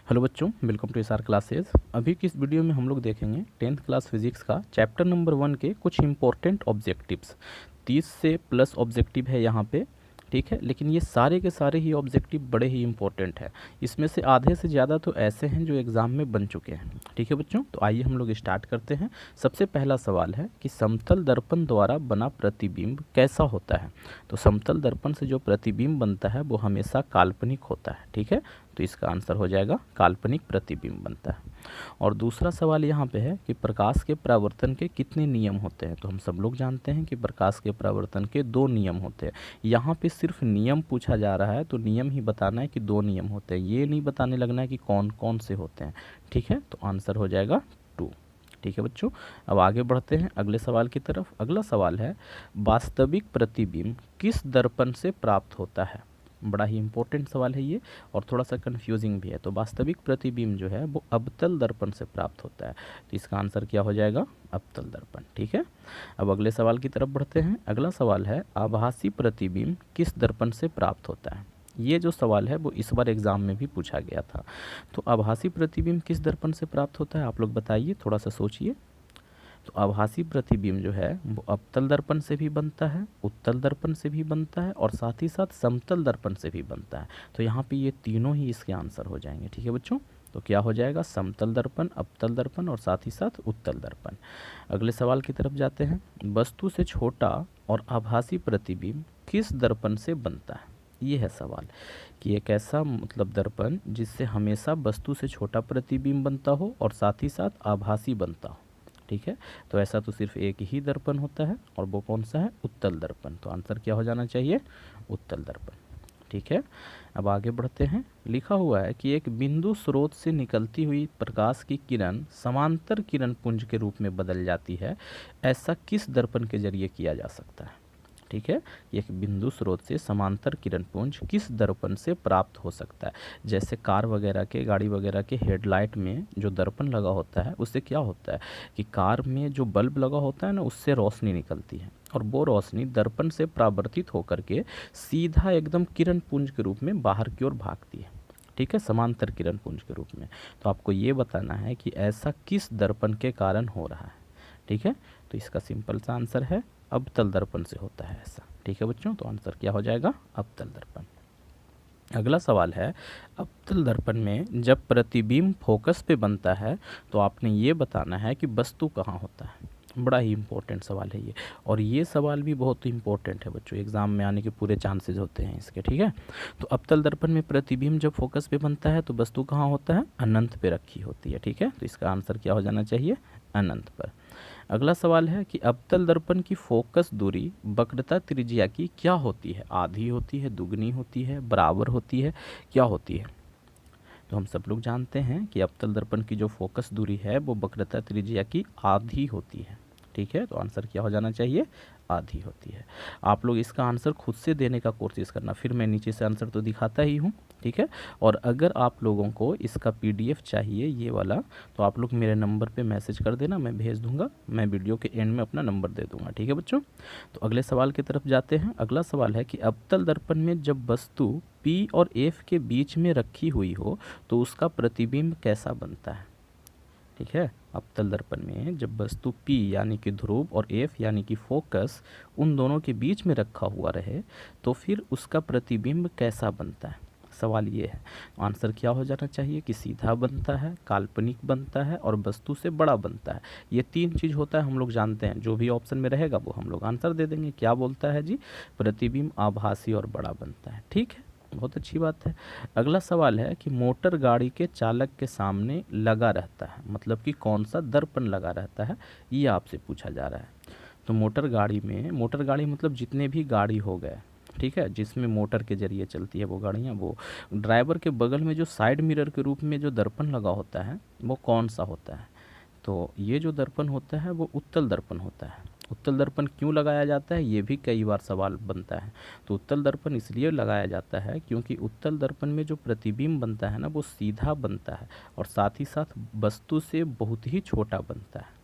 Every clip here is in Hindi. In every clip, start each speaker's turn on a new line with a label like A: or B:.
A: हेलो बच्चों, वेलकम टू एसआर क्लासेस। अभी की इस वीडियो में हम लोग देखेंगे 10th क्लास फिजिक्स का चैप्टर नंबर 1 के कुछ इंपॉर्टेंट ऑब्जेक्टिव्स। 30 से प्लस ऑब्जेक्टिव है यहाँ पे, ठीक है। लेकिन ये सारे के सारे ही ऑब्जेक्टिव बड़े ही इंपॉर्टेंट है। इसमें से आधे से ज़्यादा तो ऐसे हैं जो एग्ज़ाम में बन चुके हैं, ठीक है बच्चों। तो आइए हम लोग स्टार्ट करते हैं। सबसे पहला सवाल है कि समतल दर्पण द्वारा बना प्रतिबिंब कैसा होता है। तो समतल दर्पण से जो प्रतिबिंब बनता है वो हमेशा काल्पनिक होता है, ठीक है। तो इसका आंसर हो जाएगा काल्पनिक प्रतिबिंब बनता है। और दूसरा सवाल यहाँ पे है कि प्रकाश के परावर्तन के कितने नियम होते हैं। तो हम सब लोग जानते हैं कि प्रकाश के परावर्तन के 2 नियम होते हैं। यहाँ पे सिर्फ नियम पूछा जा रहा है, तो नियम ही बताना है कि 2 नियम होते हैं, ये नहीं बताने लगना है कि कौन कौन से होते हैं, ठीक है। तो आंसर हो जाएगा 2, ठीक है बच्चों। अब आगे बढ़ते हैं अगले सवाल की तरफ। अगला सवाल है वास्तविक प्रतिबिंब किस दर्पण से प्राप्त होता है। बड़ा ही इंपॉर्टेंट सवाल है ये, और थोड़ा सा कंफ्यूजिंग भी है। तो वास्तविक प्रतिबिंब जो है वो अवतल दर्पण से प्राप्त होता है। तो इसका आंसर क्या हो जाएगा, अवतल दर्पण, ठीक है। अब अगले सवाल की तरफ बढ़ते हैं। अगला सवाल है आभासी प्रतिबिंब किस दर्पण से प्राप्त होता है। ये जो सवाल है वो इस बार एग्जाम में भी पूछा गया था। तो आभासी प्रतिबिंब किस दर्पण से प्राप्त होता है, आप लोग बताइए, थोड़ा सा सोचिए। तो आभासी प्रतिबिंब जो है वो अवतल दर्पण से भी बनता है, उत्तल दर्पण से भी बनता है, और साथ ही साथ समतल दर्पण से भी बनता है। तो यहाँ पे ये तीनों ही इसके आंसर हो जाएंगे, ठीक है बच्चों। तो क्या हो जाएगा, समतल दर्पण, अवतल दर्पण और साथ ही साथ उत्तल दर्पण। अगले सवाल की तरफ जाते हैं। वस्तु से छोटा और आभासी प्रतिबिंब किस दर्पण से बनता है। ये है सवाल कि एक ऐसा मतलब दर्पण जिससे हमेशा वस्तु से छोटा प्रतिबिंब बनता हो और साथ ही साथ आभासी बनता हो, ठीक है। तो ऐसा तो सिर्फ एक ही दर्पण होता है, और वो कौन सा है, उत्तल दर्पण। तो आंसर क्या हो जाना चाहिए, उत्तल दर्पण, ठीक है। अब आगे बढ़ते हैं। लिखा हुआ है कि एक बिंदु स्रोत से निकलती हुई प्रकाश की किरण समांतर किरण पुंज के रूप में बदल जाती है। ऐसा किस दर्पण के जरिए किया जा सकता है, ठीक है। एक बिंदु स्रोत से समांतर किरण पुंज किस दर्पण से प्राप्त हो सकता है। जैसे कार वगैरह के, गाड़ी वगैरह के हेडलाइट में जो दर्पण लगा होता है उससे क्या होता है कि कार में जो बल्ब लगा होता है ना, उससे रोशनी निकलती है, और वो रोशनी दर्पण से परावर्तित होकर के सीधा एकदम किरण पुंज के रूप में बाहर की ओर भागती है, ठीक है, समांतर किरण पुंज के रूप में। तो आपको ये बताना है कि ऐसा किस दर्पण के कारण हो रहा है, ठीक है। तो इसका सिंपल सा आंसर है अवतल दर्पण से होता है ऐसा, ठीक है बच्चों। तो आंसर क्या हो जाएगा, अवतल दर्पण। अगला सवाल है अवतल दर्पण में जब प्रतिबिंब फोकस पे बनता है तो आपने ये बताना है कि वस्तु कहाँ होता है। बड़ा ही इंपॉर्टेंट सवाल है ये, और ये सवाल भी बहुत इंपॉर्टेंट है बच्चों, एग्जाम में आने के पूरे चांसेस होते हैं इसके, ठीक है। तो अवतल दर्पण में प्रतिबिंब जब फोकस पे बनता है तो वस्तु कहाँ होता है, अनंत पे रखी होती है, ठीक है। तो इसका आंसर क्या हो जाना चाहिए, अनंत पर। अगला सवाल है कि अवतल दर्पण की फोकस दूरी वक्रता त्रिज्या की क्या होती है। आधी होती है, दुगनी होती है, बराबर होती है, क्या होती है। तो हम सब लोग जानते हैं कि अवतल दर्पण की जो फोकस दूरी है वो वक्रता त्रिज्या की आधी होती है, ठीक है। तो आंसर क्या हो जाना चाहिए, आधी होती है। आप लोग इसका आंसर खुद से देने का कोशिश करना, फिर मैं नीचे से आंसर तो दिखाता ही हूँ, ठीक है। और अगर आप लोगों को इसका पीडीएफ चाहिए ये वाला, तो आप लोग मेरे नंबर पे मैसेज कर देना, मैं भेज दूंगा। मैं वीडियो के एंड में अपना नंबर दे दूंगा, ठीक है बच्चों। तो अगले सवाल की तरफ जाते हैं। अगला सवाल है कि अवतल दर्पण में जब वस्तु P और F के बीच में रखी हुई हो तो उसका प्रतिबिंब कैसा बनता है, ठीक है। अवतल दर्पण में जब वस्तु P यानी कि ध्रुव और F यानी कि फोकस उन दोनों के बीच में रखा हुआ रहे तो फिर उसका प्रतिबिंब कैसा बनता है। सवाल ये है, आंसर क्या हो जाना चाहिए कि सीधा बनता है, काल्पनिक बनता है, और वस्तु से बड़ा बनता है। ये 3 चीज़ होता है, हम लोग जानते हैं। जो भी ऑप्शन में रहेगा वो हम लोग आंसर दे देंगे। क्या बोलता है जी, प्रतिबिंब आभासी और बड़ा बनता है, ठीक है, बहुत अच्छी बात है। अगला सवाल है कि मोटर गाड़ी के चालक के सामने लगा रहता है, मतलब कि कौन सा दर्पण लगा रहता है, ये आपसे पूछा जा रहा है। तो मोटर गाड़ी में, मोटर गाड़ी मतलब जितने भी गाड़ी हो गए, ठीक है, जिसमें मोटर के जरिए चलती है वो गाड़ियाँ, वो ड्राइवर के बगल में जो साइड मिरर के रूप में जो दर्पण लगा होता है वो कौन सा होता है। तो ये जो दर्पण होता है वो उत्तल दर्पण होता है। उत्तल दर्पण क्यों लगाया जाता है, ये भी कई बार सवाल बनता है। तो उत्तल दर्पण इसलिए लगाया जाता है क्योंकि उत्तल दर्पण में जो प्रतिबिंब बनता है ना वो सीधा बनता है, और साथ ही साथ वस्तु से बहुत ही छोटा बनता है,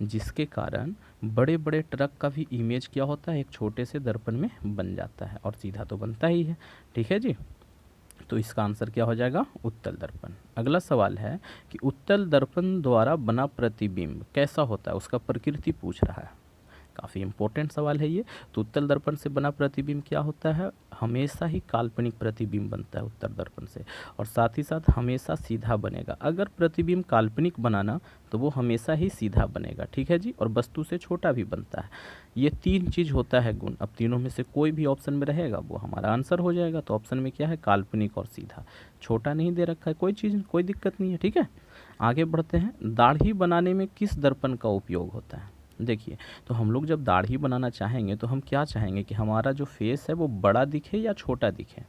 A: जिसके कारण बड़े बड़े ट्रक का भी इमेज क्या होता है, एक छोटे से दर्पण में बन जाता है, और सीधा तो बनता ही है, ठीक है जी। तो इसका आंसर क्या हो जाएगा? उत्तल दर्पण। अगला सवाल है कि उत्तल दर्पण द्वारा बना प्रतिबिंब कैसा होता है, उसका प्रकृति पूछ रहा है। काफ़ी इंपॉर्टेंट सवाल है ये। तो उत्तल दर्पण से बना प्रतिबिंब क्या होता है? हमेशा ही काल्पनिक प्रतिबिंब बनता है उत्तल दर्पण से, और साथ ही साथ हमेशा सीधा बनेगा। अगर प्रतिबिंब काल्पनिक बनाना तो वो हमेशा ही सीधा बनेगा, ठीक है जी, और वस्तु से छोटा भी बनता है। ये 3 चीज़ होता है गुण। अब तीनों में से कोई भी ऑप्शन में रहेगा वो हमारा आंसर हो जाएगा। तो ऑप्शन में क्या है? काल्पनिक और सीधा। छोटा नहीं दे रखा है, कोई चीज़, कोई दिक्कत नहीं है, ठीक है। आगे बढ़ते हैं। दाढ़ी बनाने में किस दर्पण का उपयोग होता है? देखिए, तो हम लोग जब दाढ़ी बनाना चाहेंगे तो हम क्या चाहेंगे कि हमारा जो फेस है वो बड़ा दिखे या छोटा दिखे?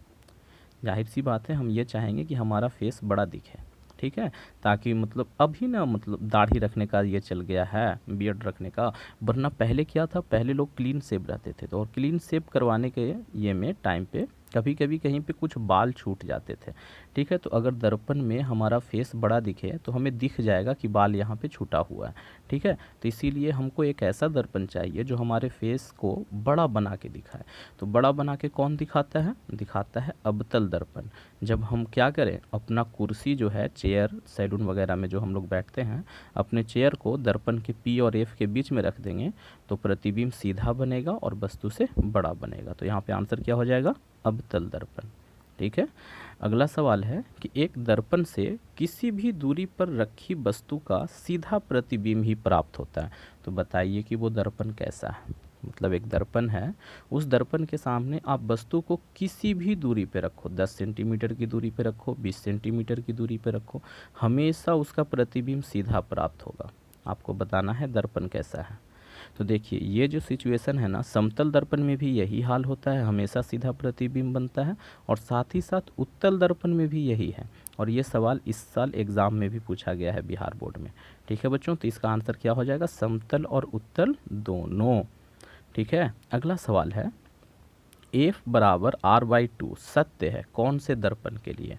A: जाहिर सी बात है, हम ये चाहेंगे कि हमारा फेस बड़ा दिखे, ठीक है, ताकि मतलब अभी ना मतलब दाढ़ी रखने का ये चल गया है, बियर्ड रखने का। वरना पहले क्या था? पहले लोग क्लीन शेव रहते थे, तो और क्लीन शेव करवाने के ये में टाइम पे कभी कभी कहीं पे कुछ बाल छूट जाते थे, ठीक है। तो अगर दर्पण में हमारा फेस बड़ा दिखे तो हमें दिख जाएगा कि बाल यहाँ पे छूटा हुआ है, ठीक है। तो इसीलिए हमको एक ऐसा दर्पण चाहिए जो हमारे फेस को बड़ा बना के दिखाए। तो बड़ा बना के कौन दिखाता है? दिखाता है अवतल दर्पण। जब हम क्या करें, अपना कुर्सी जो है, चेयर, सैलून वगैरह में जो हम लोग बैठते हैं, अपने चेयर को दर्पण के P और F के बीच में रख देंगे तो प्रतिबिंब सीधा बनेगा और वस्तु से बड़ा बनेगा। तो यहाँ पे आंसर क्या हो जाएगा? अवतल दर्पण, ठीक है। अगला सवाल है कि एक दर्पण से किसी भी दूरी पर रखी वस्तु का सीधा प्रतिबिंब ही प्राप्त होता है। तो बताइए कि वो दर्पण कैसा है? मतलब एक दर्पण है, उस दर्पण के सामने आप वस्तु को किसी भी दूरी पे रखो, 10 सेंटीमीटर की दूरी पे रखो, 20 सेंटीमीटर की दूरी पे रखो, हमेशा उसका प्रतिबिंब सीधा प्राप्त होगा। आपको बताना है दर्पण कैसा है। तो देखिए, ये जो सिचुएशन है ना, समतल दर्पण में भी यही हाल होता है, हमेशा सीधा प्रतिबिंब बनता है, और साथ ही साथ उत्तल दर्पण में भी यही है। और ये सवाल इस साल एग्ज़ाम में भी पूछा गया है बिहार बोर्ड में, ठीक है बच्चों। तो इसका आंसर क्या हो जाएगा? समतल और उत्तल दोनों, ठीक है। अगला सवाल है, F बराबर R/2 सत्य है कौन से दर्पण के लिए?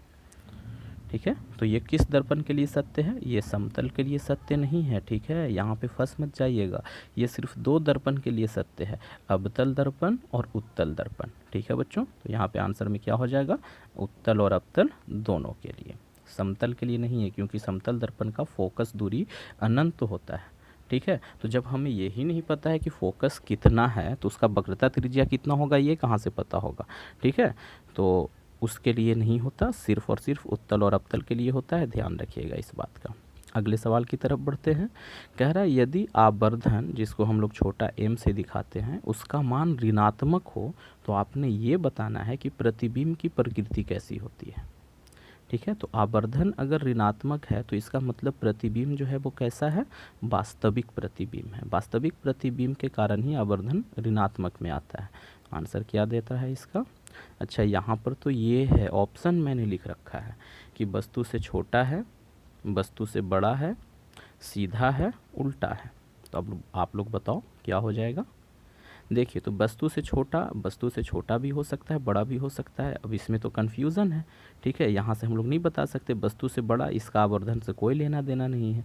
A: ठीक है, तो ये किस दर्पण के लिए सत्य है? ये समतल के लिए सत्य नहीं है, ठीक है, यहाँ पे फंस मत जाइएगा। ये सिर्फ 2 दर्पण के लिए सत्य है, अवतल दर्पण और उत्तल दर्पण, ठीक है बच्चों। तो यहाँ पे आंसर में क्या हो जाएगा? उत्तल और अवतल दोनों के लिए। समतल के लिए नहीं है, क्योंकि समतल दर्पण का फोकस दूरी अनंत होता है, ठीक है। तो जब हमें यही नहीं पता है कि फोकस कितना है तो उसका वक्रता त्रिज्या कितना होगा, ये कहाँ से पता होगा, ठीक है। तो उसके लिए नहीं होता, सिर्फ और सिर्फ उत्तल और अवतल के लिए होता है, ध्यान रखिएगा इस बात का। अगले सवाल की तरफ बढ़ते हैं। कह रहा है यदि आवर्धन, जिसको हम लोग छोटा m से दिखाते हैं, उसका मान ऋणात्मक हो तो आपने ये बताना है कि प्रतिबिंब की प्रकृति कैसी होती है, ठीक है। तो आवर्धन अगर ऋणात्मक है तो इसका मतलब प्रतिबिंब जो है वो कैसा है? वास्तविक प्रतिबिंब है। वास्तविक प्रतिबिंब के कारण ही आवर्धन ऋणात्मक में आता है। आंसर क्या देता है इसका? अच्छा, यहाँ पर तो ये है, ऑप्शन मैंने लिख रखा है कि वस्तु से छोटा है, वस्तु से बड़ा है, सीधा है, उल्टा है। तो अब आप लोग बताओ क्या हो जाएगा? देखिए, तो वस्तु से छोटा भी हो सकता है, बड़ा भी हो सकता है। अब इसमें तो कन्फ्यूज़न है, ठीक है। यहाँ से हम लोग नहीं बता सकते। वस्तु से बड़ा, इसका आवर्धन से कोई लेना देना नहीं है।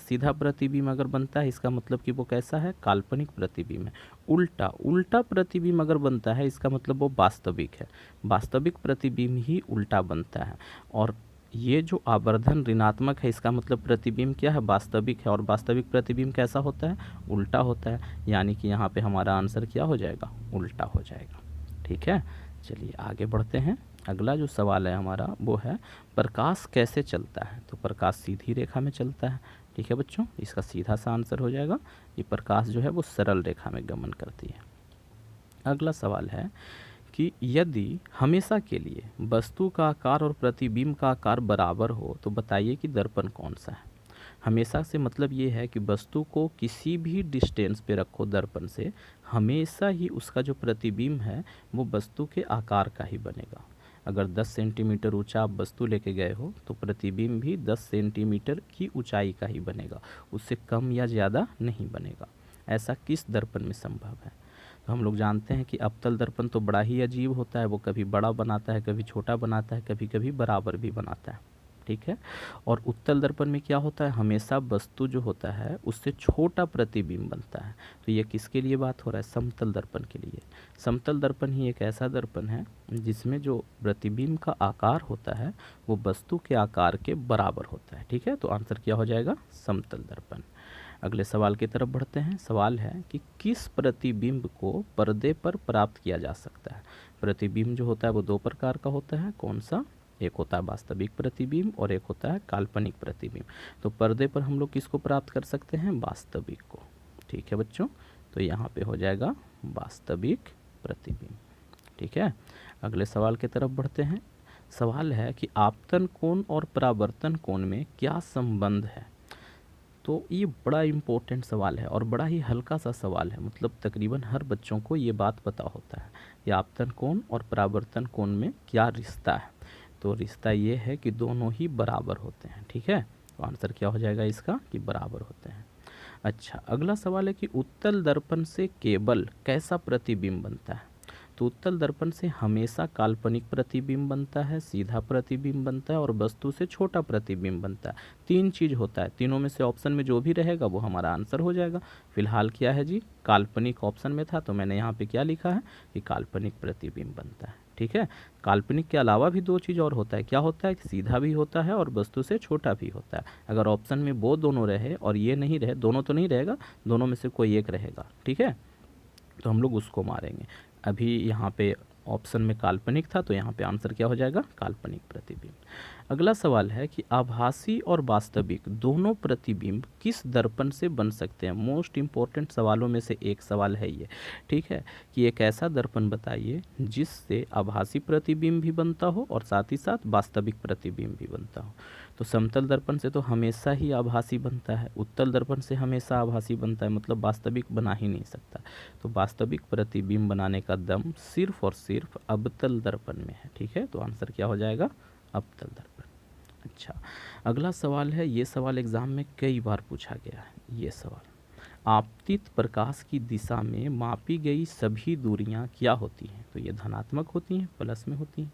A: सीधा प्रतिबिंब अगर बनता है इसका मतलब कि वो कैसा है? काल्पनिक प्रतिबिंब है। उल्टा प्रतिबिंब अगर बनता है इसका मतलब वो वास्तविक है। वास्तविक प्रतिबिंब ही उल्टा बनता है। और ये जो आवर्धन ऋणात्मक है इसका मतलब प्रतिबिंब क्या है? वास्तविक है। और वास्तविक प्रतिबिंब कैसा होता है? उल्टा होता है। यानी कि यहाँ पे हमारा आंसर क्या हो जाएगा? उल्टा हो जाएगा, ठीक है। चलिए आगे बढ़ते हैं। अगला जो सवाल है हमारा वो है, प्रकाश कैसे चलता है? तो प्रकाश सीधी रेखा में चलता है, ठीक है बच्चों। इसका सीधा सा आंसर हो जाएगा कि प्रकाश जो है वो सरल रेखा में गमन करती है। अगला सवाल है कि यदि हमेशा के लिए वस्तु का आकार और प्रतिबिंब का आकार बराबर हो तो बताइए कि दर्पण कौन सा है। हमेशा से मतलब ये है कि वस्तु को किसी भी डिस्टेंस पे रखो दर्पण से, हमेशा ही उसका जो प्रतिबिंब है वो वस्तु के आकार का ही बनेगा। अगर 10 सेंटीमीटर ऊंचा आप वस्तु लेके गए हो तो प्रतिबिंब भी 10 सेंटीमीटर की ऊंचाई का ही बनेगा, उससे कम या ज़्यादा नहीं बनेगा। ऐसा किस दर्पण में संभव है? तो हम लोग जानते हैं कि अवतल दर्पण तो बड़ा ही अजीब होता है, वो कभी बड़ा बनाता है, कभी छोटा बनाता है, कभी कभी बराबर भी बनाता है, ठीक है। और उत्तल दर्पण में क्या होता है, हमेशा वस्तु जो होता है उससे छोटा प्रतिबिंब बनता है। तो ये किसके लिए बात हो रहा है, समतल दर्पण के लिए। समतल दर्पण ही एक ऐसा दर्पण है जिसमें जो प्रतिबिंब का आकार होता है वो वस्तु के आकार के बराबर होता है। ठीक है, तो आंसर क्या हो जाएगा, समतल दर्पण। अगले सवाल की तरफ बढ़ते हैं। सवाल है कि किस प्रतिबिंब को पर्दे पर प्राप्त किया जा सकता है। प्रतिबिंब जो होता है वो दो प्रकार का होता है, कौन सा, एक होता है वास्तविक प्रतिबिंब और एक होता है काल्पनिक प्रतिबिंब। तो पर्दे पर हम लोग किसको प्राप्त कर सकते हैं, वास्तविक को। ठीक है बच्चों, तो यहाँ पे हो जाएगा वास्तविक प्रतिबिंब। ठीक है, अगले सवाल की तरफ बढ़ते हैं। सवाल है कि आपतन कोण और परावर्तन कोण में क्या संबंध है। तो ये बड़ा इम्पोर्टेंट सवाल है और बड़ा ही हल्का सा सवाल है, मतलब तकरीबन हर बच्चों को ये बात पता होता है कि आपतन कोण और परावर्तन कोण में क्या रिश्ता है। तो रिश्ता ये है कि दोनों ही बराबर होते हैं। ठीक है, तो आंसर क्या हो जाएगा इसका, कि बराबर होते हैं। अच्छा, अगला सवाल है कि उत्तल दर्पण से केवल कैसा प्रतिबिंब बनता है। तो उत्तल दर्पण से हमेशा काल्पनिक प्रतिबिंब बनता है, सीधा प्रतिबिंब बनता है और वस्तु से छोटा प्रतिबिंब बनता है। तीन चीज होता है, तीनों में से ऑप्शन में जो भी रहेगा वो हमारा आंसर हो जाएगा। फिलहाल क्या है जी, काल्पनिक ऑप्शन में था तो मैंने यहाँ पे क्या लिखा है कि काल्पनिक प्रतिबिंब बनता है। ठीक है, काल्पनिक के अलावा भी दो चीज़ और होता है, क्या होता है, सीधा भी होता है और वस्तु से छोटा भी होता है। अगर ऑप्शन में वो दोनों रहे और ये नहीं रहे, दोनों तो नहीं रहेगा, दोनों में से कोई एक रहेगा। ठीक है, तो हम लोग उसको मारेंगे। अभी यहाँ पे ऑप्शन में काल्पनिक था तो यहाँ पे आंसर क्या हो जाएगा, काल्पनिक प्रतिबिंब। अगला सवाल है कि आभासी और वास्तविक दोनों प्रतिबिंब किस दर्पण से बन सकते हैं। मोस्ट इंपॉर्टेंट सवालों में से एक सवाल है ये। ठीक है, कि एक ऐसा दर्पण बताइए जिससे आभासी प्रतिबिंब भी बनता हो और साथ ही साथ वास्तविक प्रतिबिंब भी बनता हो। तो समतल दर्पण से तो हमेशा ही आभासी बनता है, उत्तल दर्पण से हमेशा आभासी बनता है, मतलब वास्तविक बना ही नहीं सकता। तो वास्तविक प्रतिबिंब बनाने का दम सिर्फ और सिर्फ अवतल दर्पण में है। ठीक है, तो आंसर क्या हो जाएगा, अवतल दर्पण। अच्छा, अगला सवाल है, ये सवाल एग्जाम में कई बार पूछा गया है। ये सवाल, आपतित प्रकाश की दिशा में मापी गई सभी दूरियां क्या होती हैं। तो ये धनात्मक होती हैं, प्लस में होती हैं।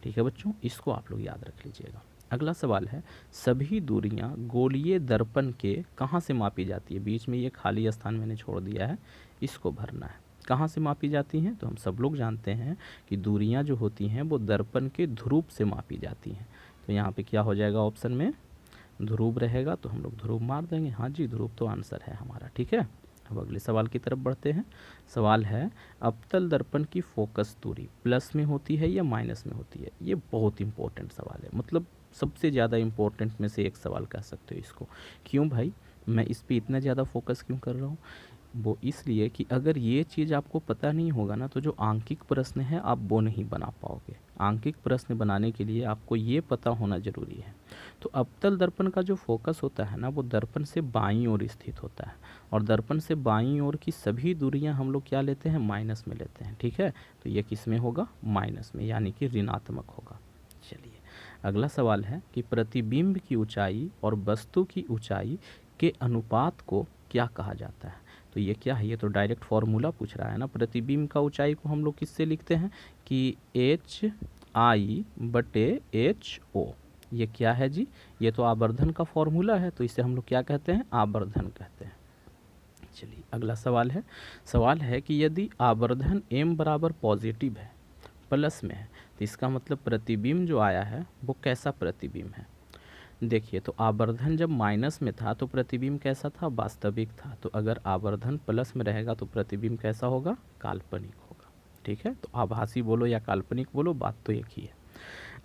A: ठीक है बच्चों, इसको आप लोग याद रख लीजिएगा। अगला सवाल है, सभी दूरियां गोलीय दर्पण के कहाँ से मापी जाती है। बीच में ये खाली स्थान मैंने छोड़ दिया है, इसको भरना है। कहाँ से मापी जाती हैं, तो हम सब लोग जानते हैं कि दूरियां जो होती हैं वो दर्पण के ध्रुव से मापी जाती हैं। तो यहाँ पे क्या हो जाएगा, ऑप्शन में ध्रुव रहेगा तो हम लोग ध्रुव मार देंगे। हाँ जी, ध्रुव तो आंसर है हमारा। ठीक है, अब अगले सवाल की तरफ बढ़ते हैं। सवाल है, अवतल दर्पण की फोकस दूरी प्लस में होती है या माइनस में होती है। ये बहुत इंपॉर्टेंट सवाल है, मतलब सबसे ज़्यादा इंपॉर्टेंट में से एक सवाल कह सकते हो इसको। क्यों भाई, मैं इस पर इतना ज़्यादा फोकस क्यों कर रहा हूँ, वो इसलिए कि अगर ये चीज़ आपको पता नहीं होगा ना तो जो आंकिक प्रश्न है आप वो नहीं बना पाओगे। आंकिक प्रश्न बनाने के लिए आपको ये पता होना ज़रूरी है। तो अवतल दर्पण का जो फोकस होता है ना वो दर्पण से बाईं ओर स्थित होता है और दर्पण से बाईं ओर की सभी दूरियां हम लोग क्या लेते हैं, माइनस में लेते हैं। ठीक है, तो ये किस में होगा, माइनस में, यानी कि ऋणात्मक होगा। चलिए, अगला सवाल है कि प्रतिबिंब की ऊंचाई और वस्तु की ऊंचाई के अनुपात को क्या कहा जाता है। तो ये क्या है, ये तो डायरेक्ट फॉर्मूला पूछ रहा है ना। प्रतिबिंब का ऊंचाई को हम लोग किससे लिखते हैं कि HI/HO। ये क्या है जी, ये तो आवर्धन का फॉर्मूला है, तो इसे हम लोग क्या कहते हैं, आवर्धन कहते हैं। चलिए, अगला सवाल है। सवाल है कि यदि आवर्धन m बराबर पॉजिटिव है, प्लस में है, तो इसका मतलब प्रतिबिंब जो आया है वो कैसा प्रतिबिंब है। देखिए, तो आवर्धन जब माइनस में था तो प्रतिबिंब कैसा था, वास्तविक था। तो अगर आवर्धन प्लस में रहेगा तो प्रतिबिंब कैसा होगा, काल्पनिक होगा। ठीक है, तो आभासी बोलो या काल्पनिक बोलो, बात तो एक ही है।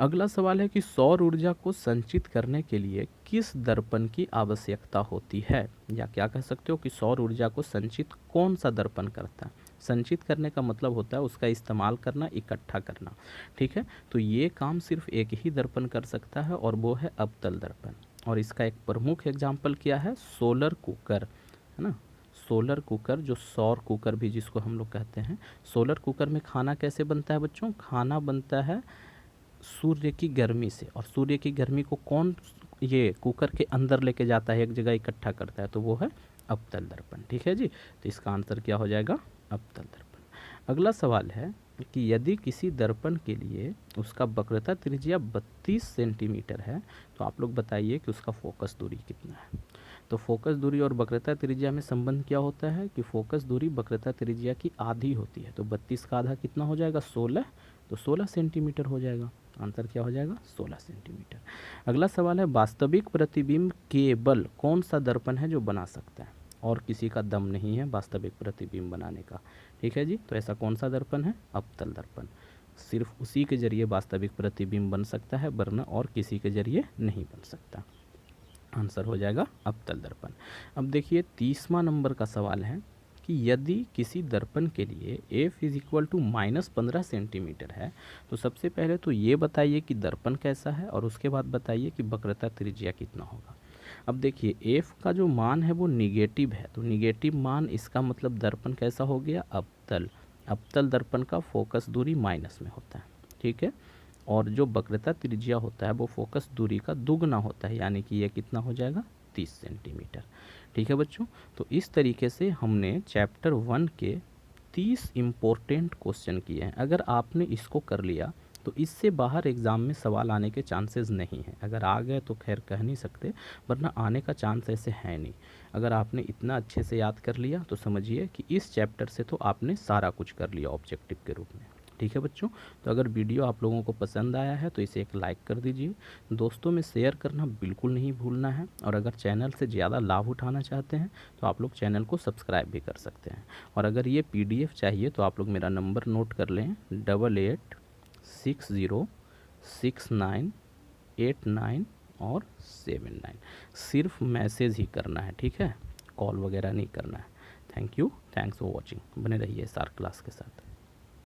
A: अगला सवाल है कि सौर ऊर्जा को संचित करने के लिए किस दर्पण की आवश्यकता होती है, या क्या कह सकते हो कि सौर ऊर्जा को संचित कौन सा दर्पण करता है। संचित करने का मतलब होता है उसका इस्तेमाल करना, इकट्ठा करना। ठीक है, तो ये काम सिर्फ एक ही दर्पण कर सकता है और वो है अवतल दर्पण। और इसका एक प्रमुख एग्जाम्पल क्या है, सोलर कुकर, है ना। सोलर कुकर, जो सौर कुकर भी जिसको हम लोग कहते हैं। सोलर कुकर में खाना कैसे बनता है बच्चों, खाना बनता है सूर्य की गर्मी से, और सूर्य की गर्मी को कौन ये कुकर के अंदर लेके जाता है, एक जगह इकट्ठा करता है, तो वो है अवतल दर्पण। ठीक है जी, तो इसका आंसर क्या हो जाएगा, अवतल दर्पण। अगला सवाल है कि यदि किसी दर्पण के लिए उसका वक्रता त्रिज्या 32 सेंटीमीटर है तो आप लोग बताइए कि उसका फोकस दूरी कितना है। तो फोकस दूरी और वक्रता त्रिज्या में संबंध क्या होता है कि फोकस दूरी वक्रता त्रिज्या की आधी होती है। तो 32 का आधा कितना हो जाएगा 16, तो 16 सेंटीमीटर हो जाएगा। आंसर क्या हो जाएगा 16 सेंटीमीटर। अगला सवाल है वास्तविक प्रतिबिंब केवल कौन सा दर्पण है जो बना सकता है, और किसी का दम नहीं है वास्तविक प्रतिबिंब बनाने का। ठीक है जी, तो ऐसा कौन सा दर्पण है अवतल दर्पण। सिर्फ उसी के जरिए वास्तविक प्रतिबिंब बन सकता है, वरना और किसी के जरिए नहीं बन सकता। आंसर हो जाएगा अवतल दर्पण। अब देखिए 30वां नंबर का सवाल है कि यदि किसी दर्पण के लिए f is equal to -15 centimetre है तो सबसे पहले तो ये बताइए कि दर्पण कैसा है, और उसके बाद बताइए कि वक्रता त्रिज्या कितना होगा। अब देखिए f का जो मान है वो निगेटिव है, तो निगेटिव मान इसका मतलब दर्पण कैसा हो गया अवतल। अवतल दर्पण का फोकस दूरी माइनस में होता है। ठीक है, और जो वक्रता त्रिज्या होता है वो फोकस दूरी का दुगना होता है, यानी कि ये कितना हो जाएगा 30 सेंटीमीटर। ठीक है बच्चों, तो इस तरीके से हमने चैप्टर 1 के 30 इम्पोर्टेंट क्वेश्चन किए हैं। अगर आपने इसको कर लिया तो इससे बाहर एग्ज़ाम में सवाल आने के चांसेस नहीं हैं। अगर आ गए तो खैर कह नहीं सकते, वरना आने का चांस ऐसे है नहीं। अगर आपने इतना अच्छे से याद कर लिया तो समझिए कि इस चैप्टर से तो आपने सारा कुछ कर लिया ऑब्जेक्टिव के रूप में। ठीक है बच्चों, तो अगर वीडियो आप लोगों को पसंद आया है तो इसे एक लाइक कर दीजिए, दोस्तों में शेयर करना बिल्कुल नहीं भूलना है, और अगर चैनल से ज़्यादा लाभ उठाना चाहते हैं तो आप लोग चैनल को सब्सक्राइब भी कर सकते हैं। और अगर ये PDF चाहिए तो आप लोग मेरा नंबर नोट कर लें 88606989 और 79। सिर्फ मैसेज ही करना है, ठीक है, कॉल वगैरह नहीं करना है। Thanks for watching. बने रहिए SR क्लास के साथ।